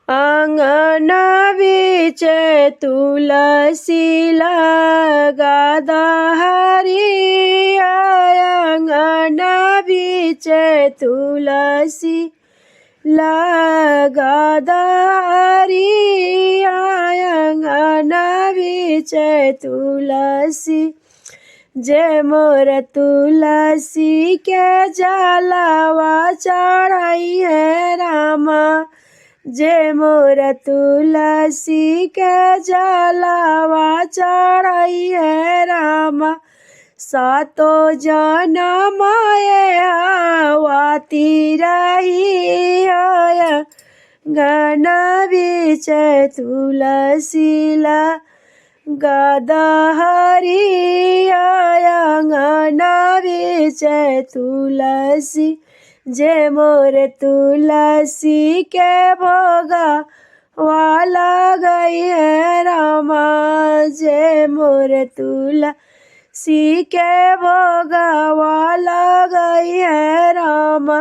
अंगना बीच तुलसी लगादाहरी अंगना बीच तुलसी लगादाहरी अंगना बीच तुलसी जे मोर तुलसी के जलावा चढ़ाई है रामा जे मोर तुलसी के जलावा चढ़ाई है रामा सातो जनम आवाती रही गना बीच तुलसी लगादाहरी अंगना बीच तुलसी जे मोर तुलसी के भोगा वाला गई है रामा जे मोर तुलसी के भोगा वाला गई है रामा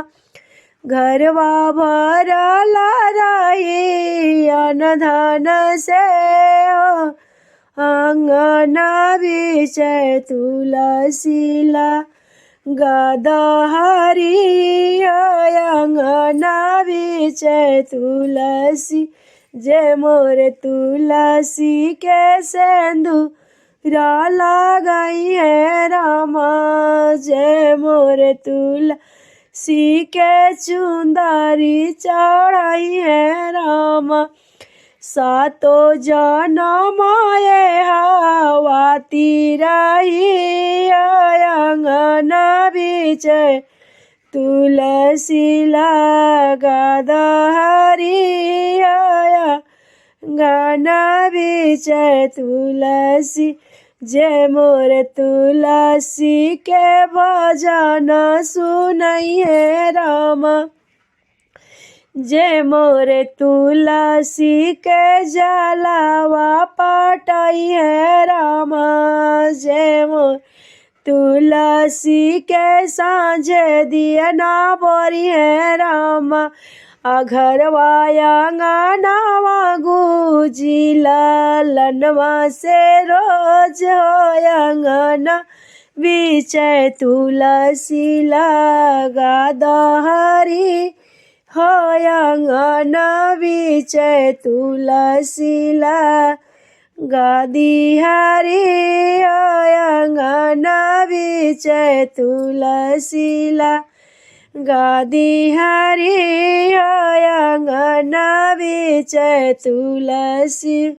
घरवा भरला रही अनधन से हो अंगना बीच तुलसी लगादाहरी अंगना बीच तुलसी जे मोर तुलसी के सिंदूरा लगाई है रामा जे मोर तुलसी के चुंदरी चढ़ाई है रामा सातो जनम आवाती रही अंगना बीच तुलसी लगादाहरी अंगना बीच तुलसी जे मोर तुलसी के भजन सुनई है रामा जे मोर तुलसी के जलावा पटाई है रामा जे मोर तुलसी के सांझे दिया ना बोरी है रामा घरवा आंगनवा गुजिला लनवा से रोज हो अंगना बीच तुलसी लगादाहरी हो अंगना बीच तुलसी लगादाहरी अंगना बीच तुलसी लगादाहरी अंगना बीच तुलसी।